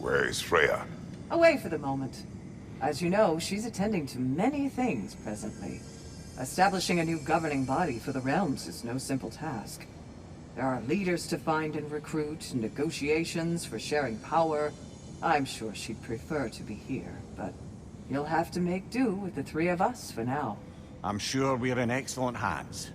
Where is Freya? Away for the moment. As you know, she's attending to many things presently. Establishing a new governing body for the realms is no simple task. There are leaders to find and recruit, negotiations for sharing power. I'm sure she'd prefer to be here, but you'll have to make do with the three of us for now. I'm sure we're in excellent hands.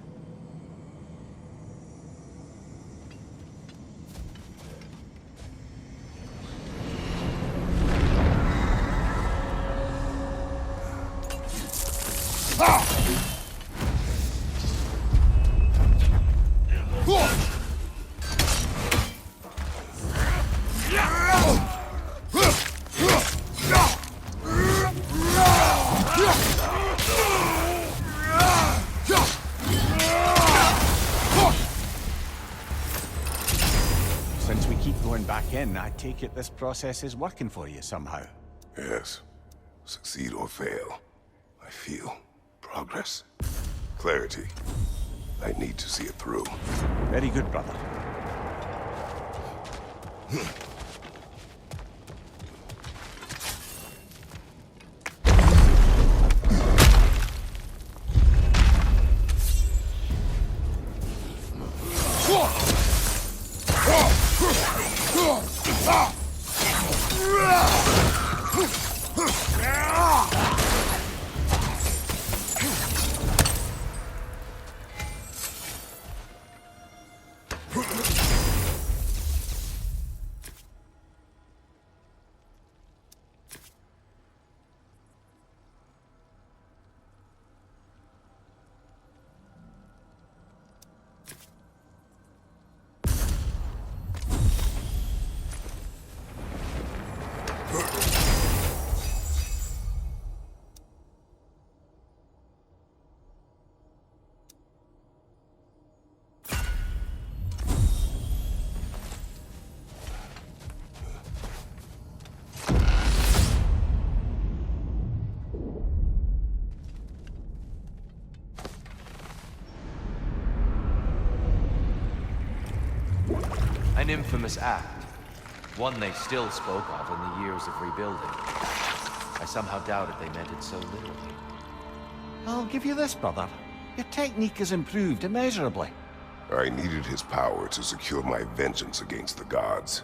Since we keep going back in, I take it this process is working for you somehow. Yes. Succeed or fail, I feel progress. Clarity. I need to see it through. Very good, brother. An infamous act. One they still spoke of in the years of rebuilding. I somehow doubted they meant it so literally. I'll give you this, brother. Your technique has improved immeasurably. I needed his power to secure my vengeance against the gods.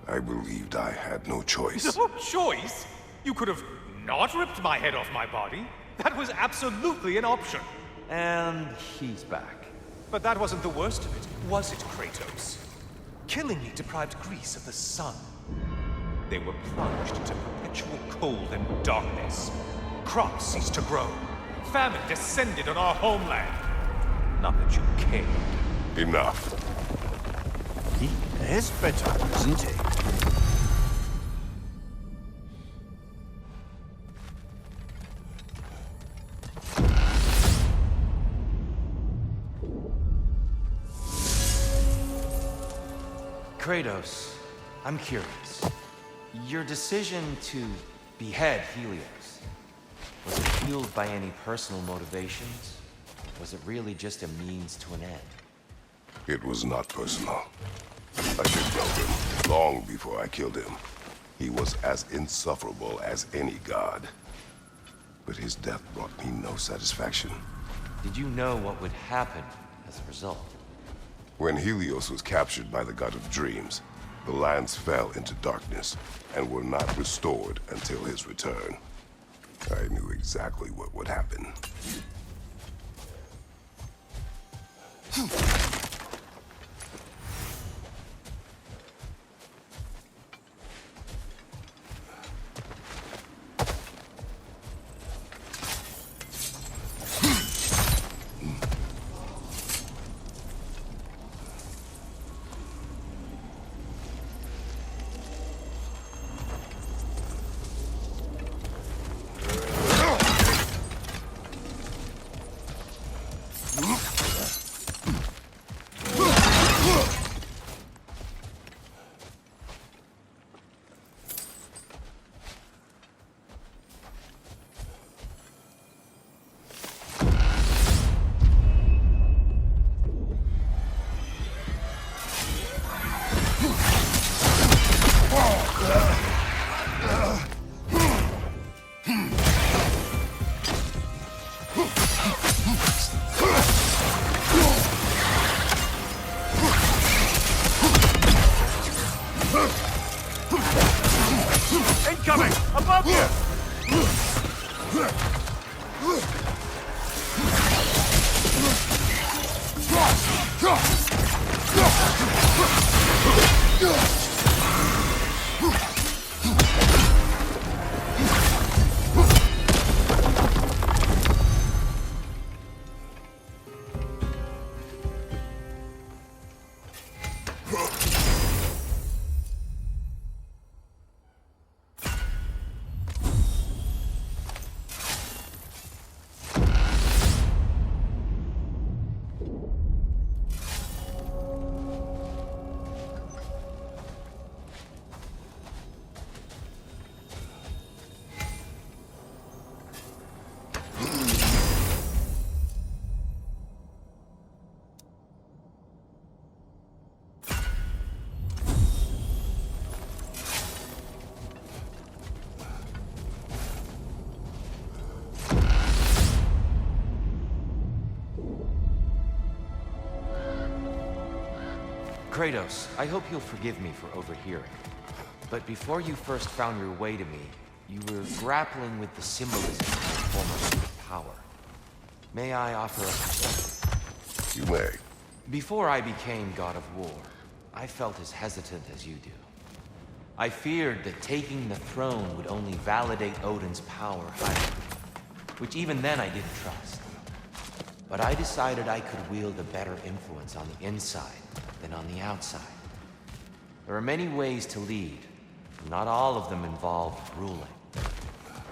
I believed I had no choice. No choice? You could have not ripped my head off my body. That was absolutely an option. And he's back. But that wasn't the worst of it, was it, Kratos? Killing me deprived Greece of the sun. They were plunged into perpetual cold and darkness. Crops ceased to grow. Famine descended on our homeland. Not that you cared. Enough. He is bitter, isn't he? Kratos, I'm curious. Your decision to behead Helios, was it fueled by any personal motivations? Was it really just a means to an end? It was not personal. I should know him long before I killed him. He was as insufferable as any god. But his death brought me no satisfaction. Did you know what would happen as a result? When Helios was captured by the god of dreams, the lands fell into darkness and were not restored until his return. I knew exactly what would happen. Incoming! Above you! Kratos, I hope you'll forgive me for overhearing. But before you first found your way to me, you were grappling with the symbolism of your former power. May I offer a perspective? You may. Before I became God of War, I felt as hesitant as you do. I feared that taking the throne would only validate Odin's power higher, which even then I didn't trust. But I decided I could wield a better influence on the inside than on the outside. There are many ways to lead, and not all of them involve ruling.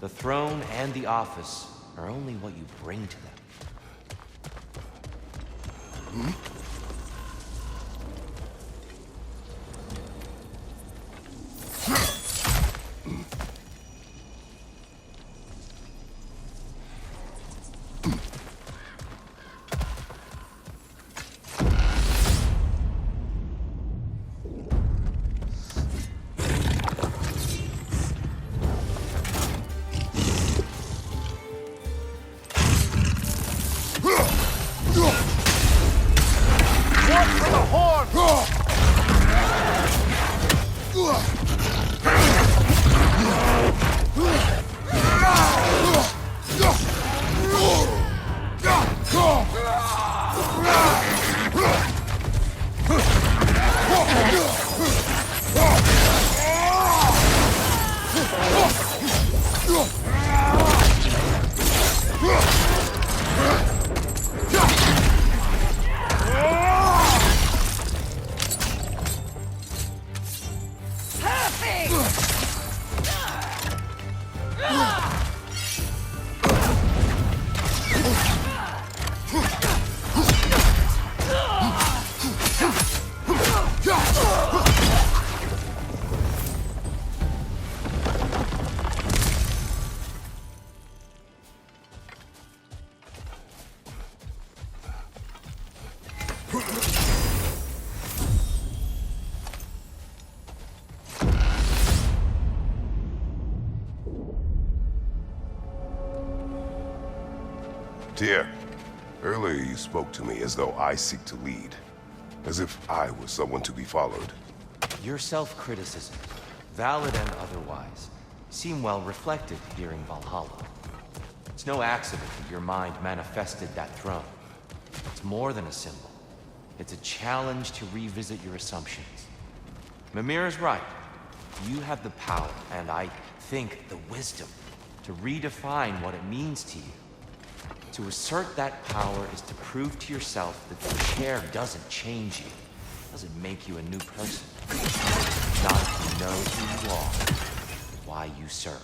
The throne and the office are only what you bring to them. Tyr, earlier you spoke to me as though I seek to lead. As if I was someone to be followed. Your self-criticism, valid and otherwise, seem well reflected here in Valhalla. It's no accident that your mind manifested that throne. It's more than a symbol. It's a challenge to revisit your assumptions. Mimir is right. You have the power, and I think the wisdom, to redefine what it means to you. To assert that power is to prove to yourself that the chair doesn't change you, doesn't make you a new person. Not if you know who you are, why you serve.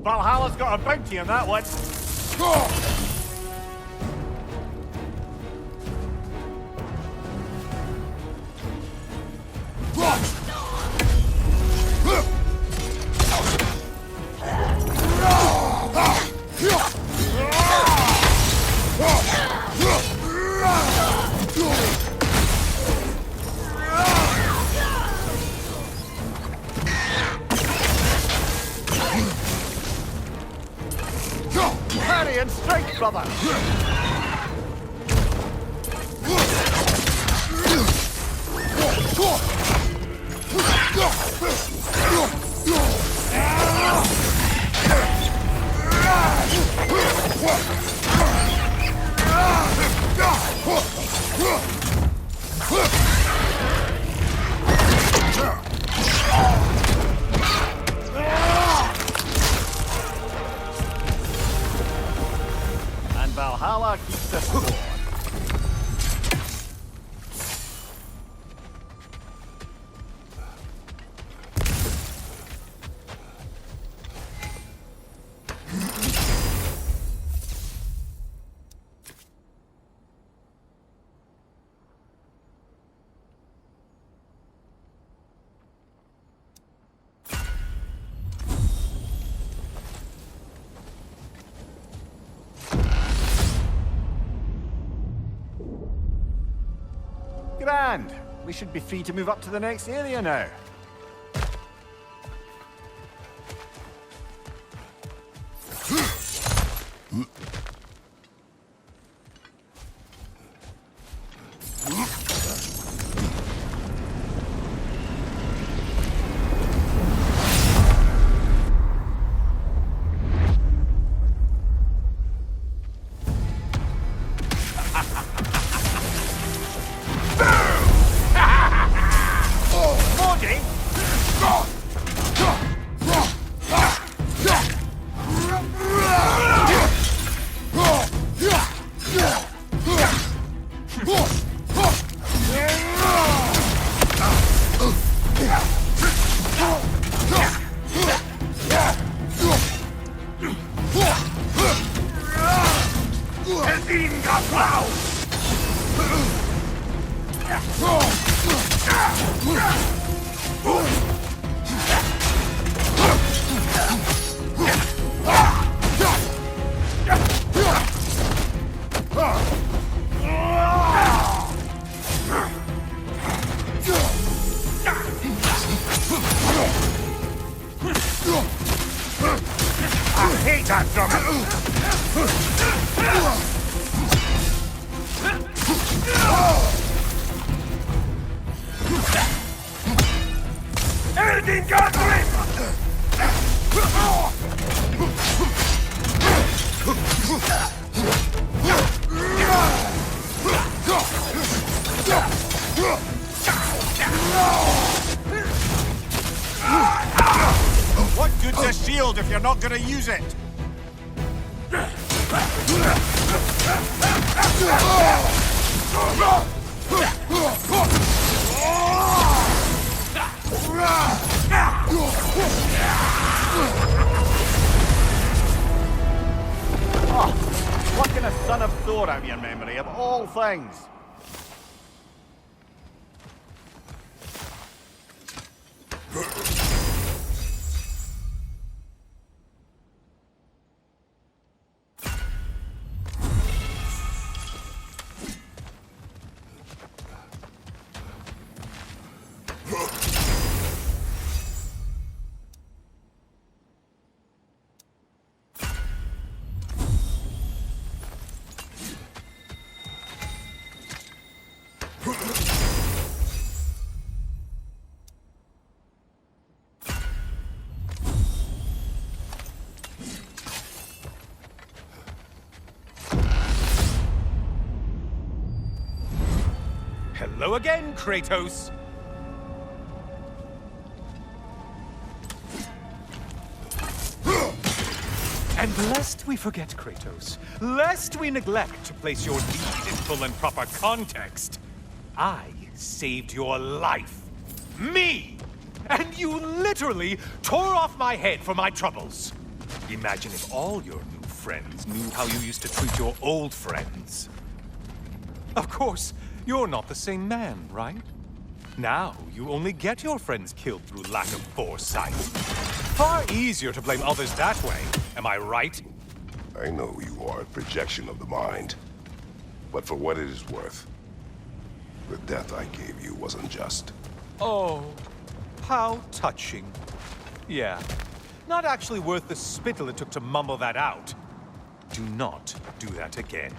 Valhalla's got a bounty on that one. and strike, brother! And Valhalla keeps the score. Grand. We should be free to move up to the next area now. What good's a shield if you're not gonna use it? Oh, plucking a son of Thor out of your memory, of all things. Hello again, Kratos. And lest we forget, Kratos, lest we neglect to place your deed in full and proper context, I saved your life. Me! And you literally tore off my head for my troubles. Imagine if all your new friends knew how you used to treat your old friends. Of course, you're not the same man, right? Now, you only get your friends killed through lack of foresight. Far easier to blame others that way, am I right? I know you are a projection of the mind. But for what it is worth, the death I gave you wasn't just. Oh, how touching. Yeah, not actually worth the spittle it took to mumble that out. Do not do that again.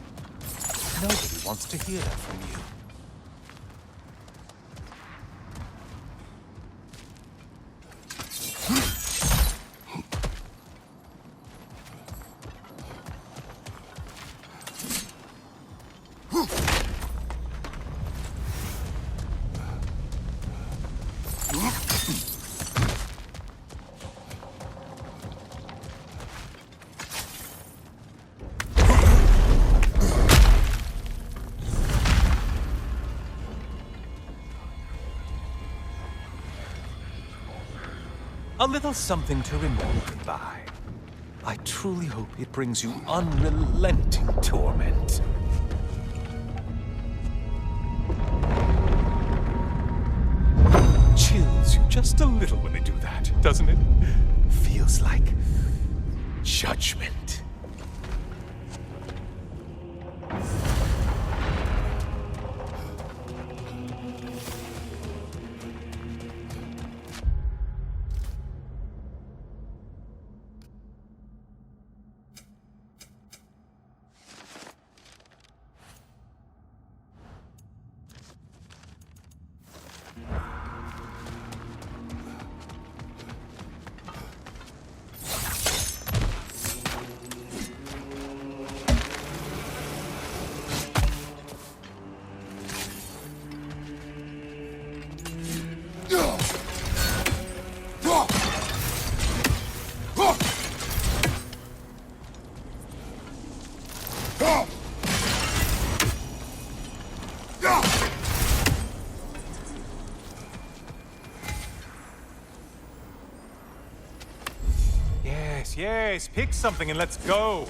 Nobody wants to hear that from you. A little something to remember by. I truly hope it brings you unrelenting torment. Chills you just a little when they do that, doesn't it? Feels like judgment. Yes, pick something and let's go.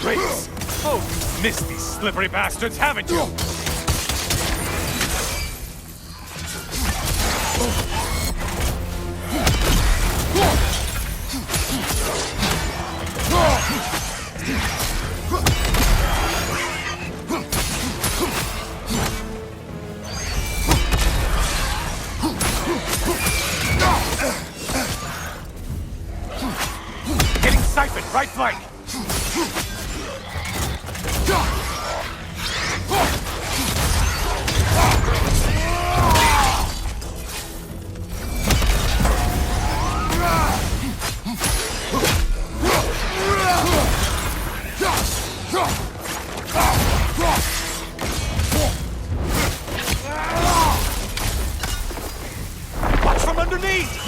Grace! Oh, you've missed these slippery bastards, haven't you? Getting siphoned, right flank! Watch from underneath!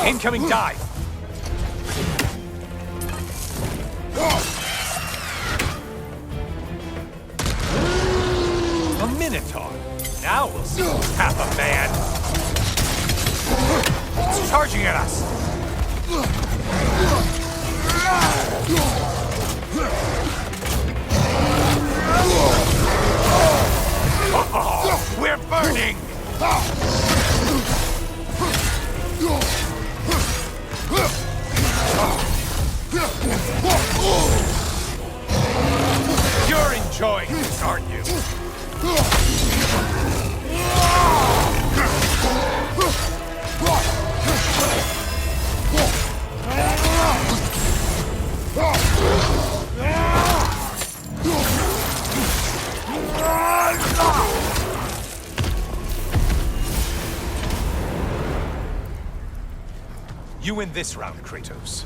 Incoming dive! Minotaur. Now we'll see who's half a man. It's charging at us. Oh, we're burning! You're enjoying this, aren't you? You win this round, Kratos.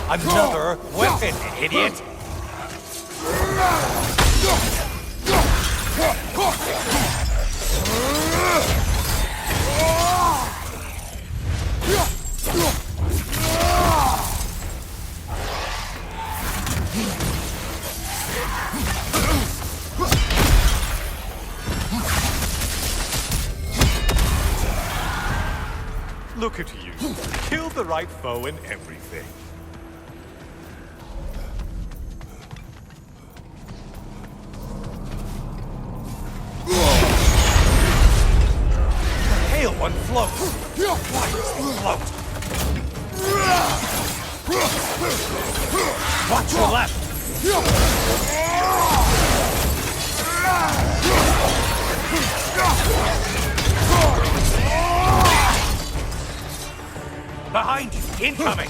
Another weapon, idiot! Look at you. Killed the right foe and everything. The pale one floats. Why does he float? Watch your left. Behind you! Incoming!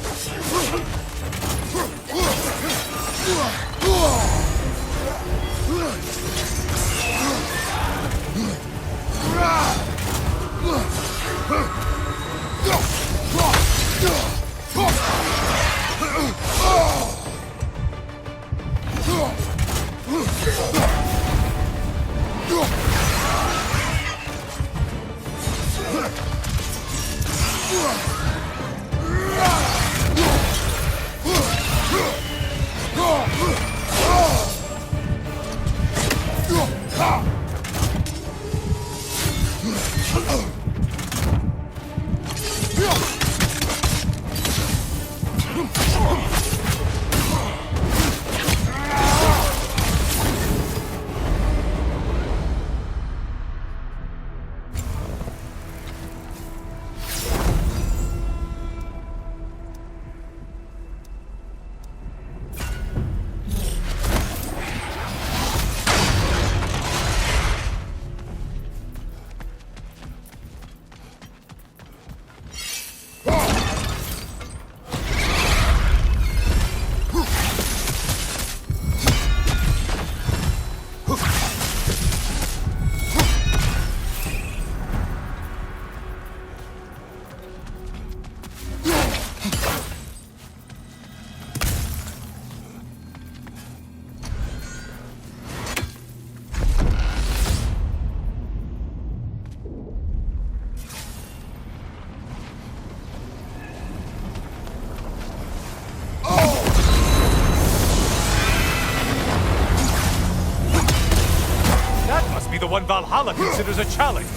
The one Valhalla considers a challenge.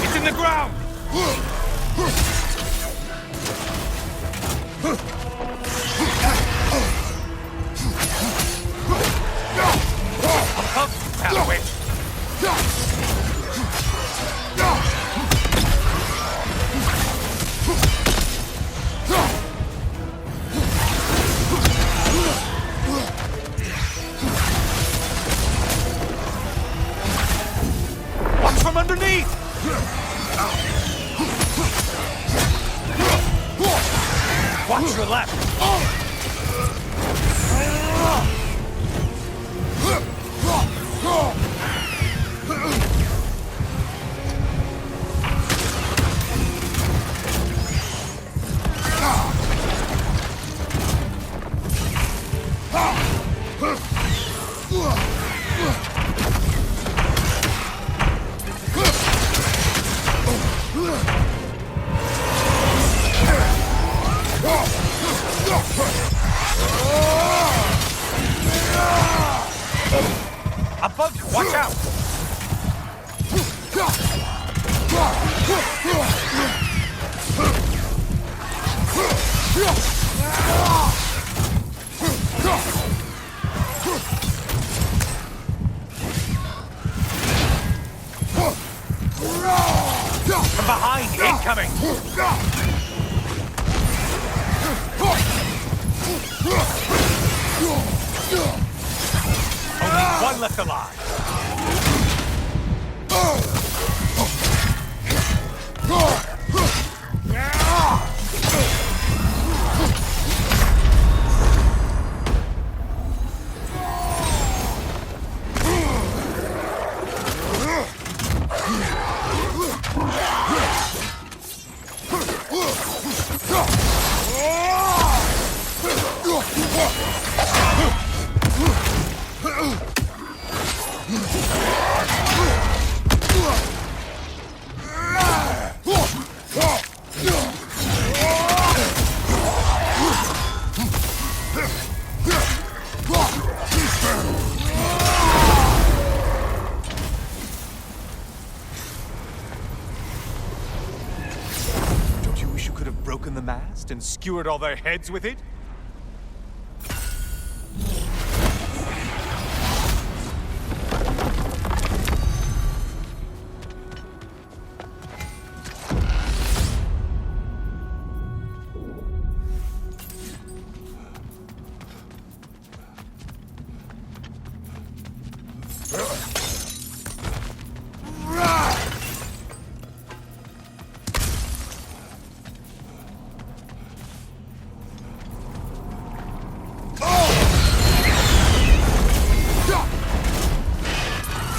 It's in the ground! Battle witch! Watch your left! Above you, watch out! From behind, incoming! Only one left alive. Don't you wish you could have broken the mast and skewered all their heads with it?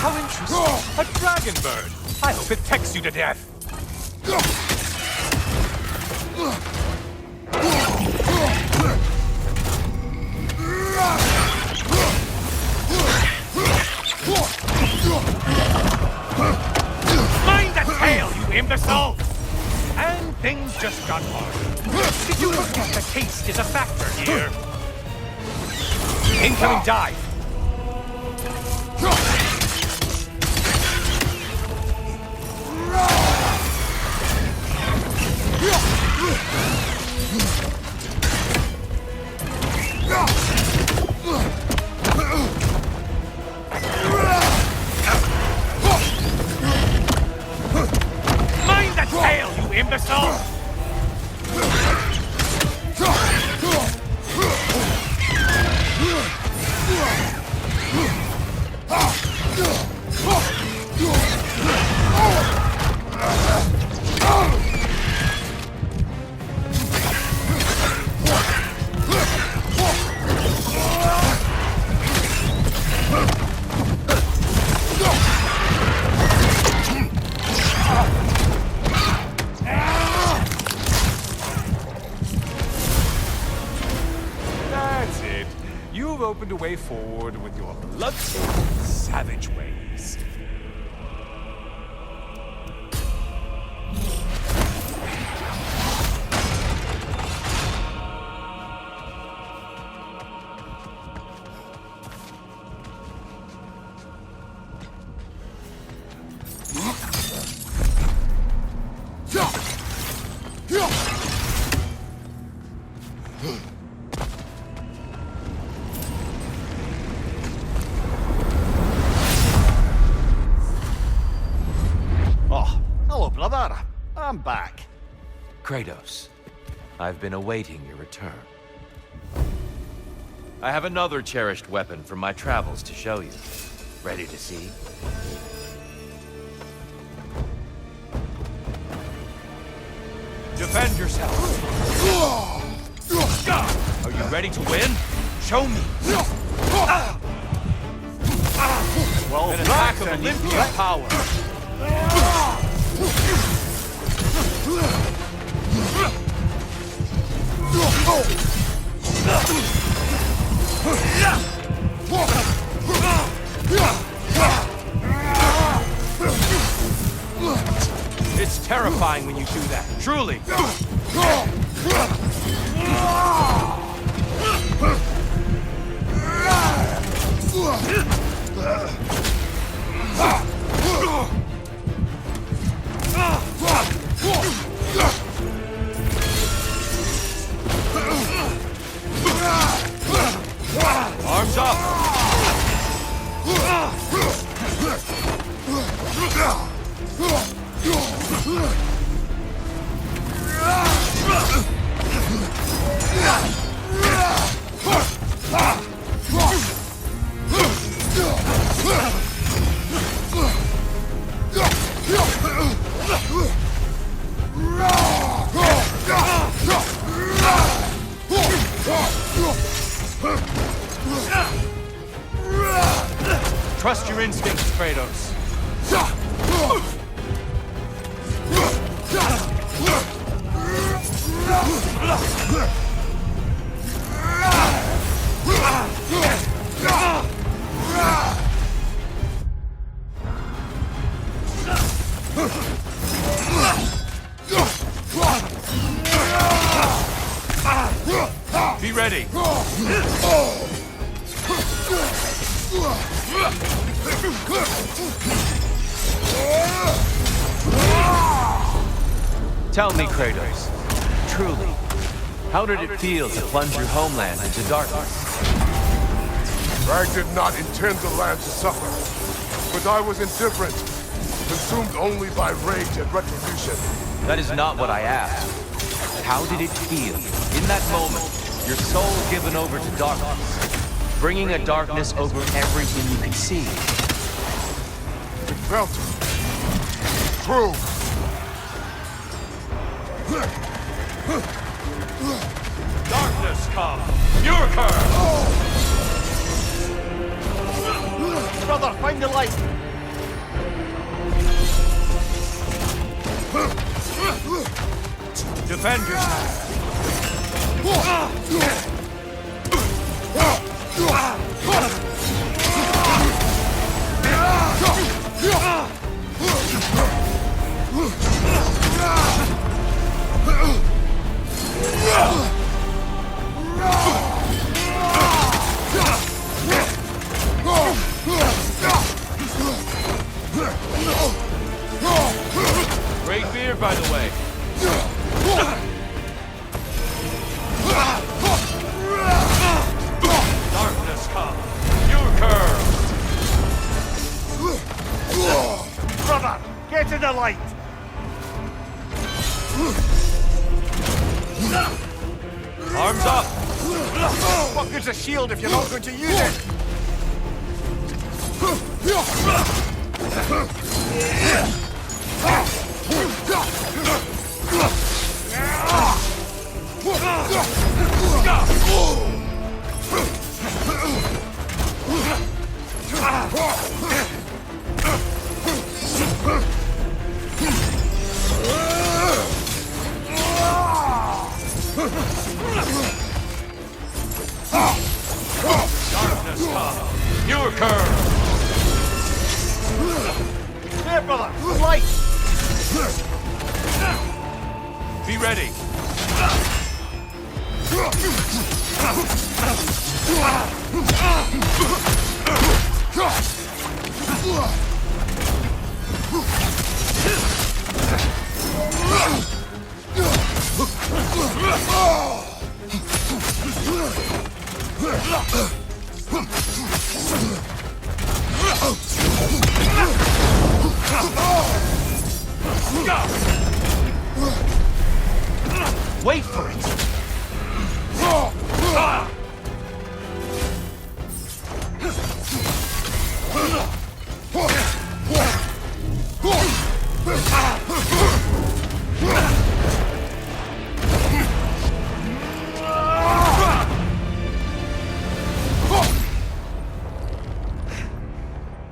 How interesting! A dragon bird! I hope it pecks you to death! Mind that tail, you imbecile! And things just got hard. Did you forget that taste is a factor here? Incoming dive! Mind that tail, you imbecile! That's it. You've opened a way forward with your bloodthirsty, savage ways. Oh, hello, brother. I'm back. Kratos, I've been awaiting your return. I have another cherished weapon from my travels to show you. Ready to see? Defend yourself! Ready to win? Show me. Well, An attack of Olympian power. It's terrifying when you do that, truly. Arms up! Trust your instincts, Kratos. Be ready. Tell me, Kratos, truly, how did it feel to plunge your homeland into darkness? I did not intend the land to suffer, but I was indifferent, consumed only by rage and retribution. That is not what I asked. How did it feel, in that moment, your soul given over to darkness, bringing a darkness over everything you could see? It felt true. Darkness come. Your curse. Brother, find the light. Defend yourself. Great beer, by the way. Darkness come. Your curve. Brother, get in the light. Arms up. What good's a shield if you're not going to use it? Darkness come. Your curve. There, brother, light. Be ready. Wait for it.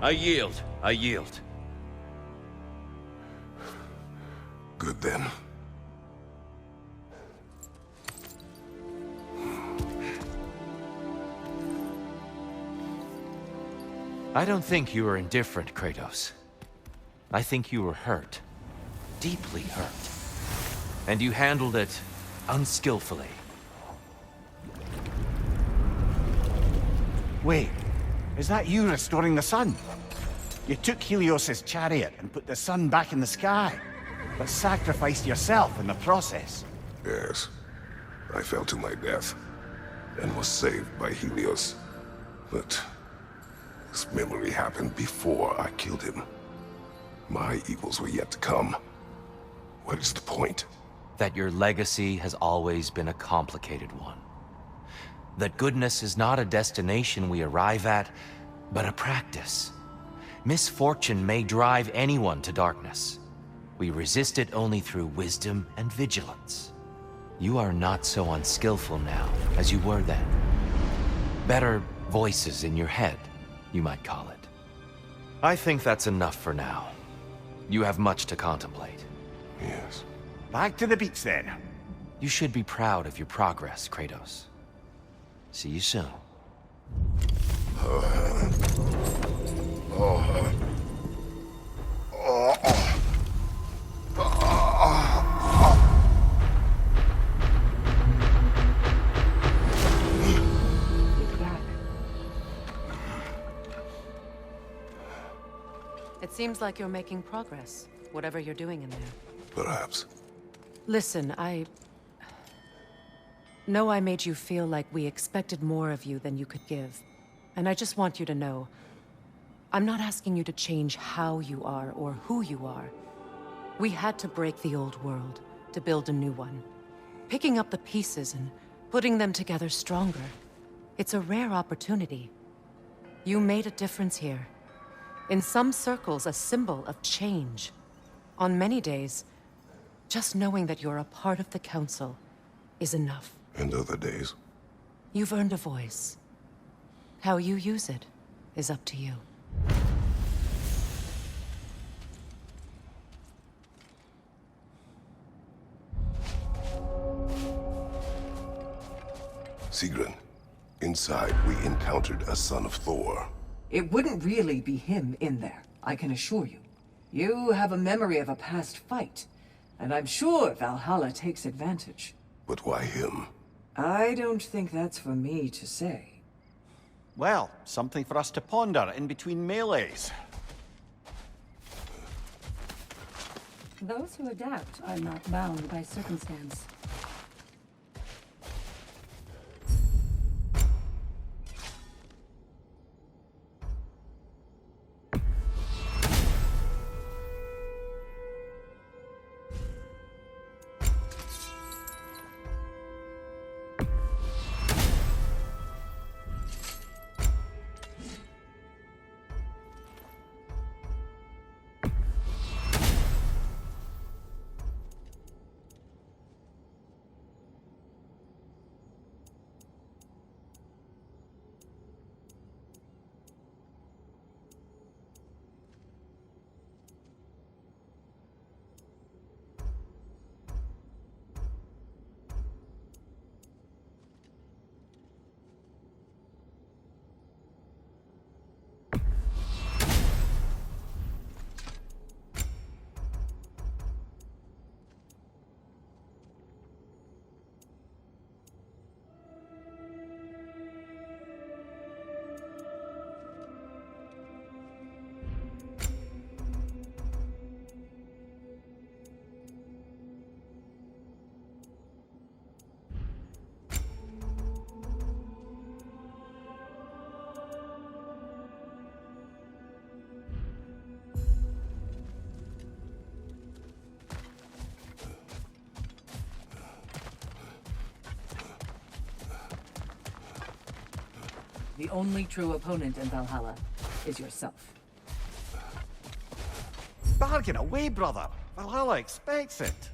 I yield. I yield. Good then. I don't think you were indifferent, Kratos. I think you were hurt. Deeply hurt. And you handled it unskillfully. Wait, is that you restoring the sun? You took Helios's chariot and put the sun back in the sky, but sacrificed yourself in the process. Yes. I fell to my death and was saved by Helios. But this memory happened before I killed him. My evils were yet to come. What is the point? That your legacy has always been a complicated one. That goodness is not a destination we arrive at, but a practice. Misfortune may drive anyone to darkness. We resist it only through wisdom and vigilance. You are not so unskillful now as you were then. Better voices in your head, you might call it. I think that's enough for now. You have much to contemplate. Yes. Back to the beach then. You should be proud of your progress, Kratos. See you soon. Back. It seems like you're making progress, whatever you're doing in there. Perhaps. Listen, I know I made you feel like we expected more of you than you could give. And I just want you to know, I'm not asking you to change how you are or who you are. We had to break the old world to build a new one. Picking up the pieces and putting them together stronger. It's a rare opportunity. You made a difference here. In some circles, a symbol of change. On many days, just knowing that you're a part of the Council is enough. And other days? You've earned a voice. How you use it is up to you. Sigrun, inside we encountered a son of Thor. It wouldn't really be him in there, I can assure you. You have a memory of a past fight, and I'm sure Valhalla takes advantage. But why him? I don't think that's for me to say. Well, something for us to ponder in between melees. Those who adapt are not bound by circumstance. The only true opponent in Valhalla is yourself. Bargain away, brother. Valhalla expects it.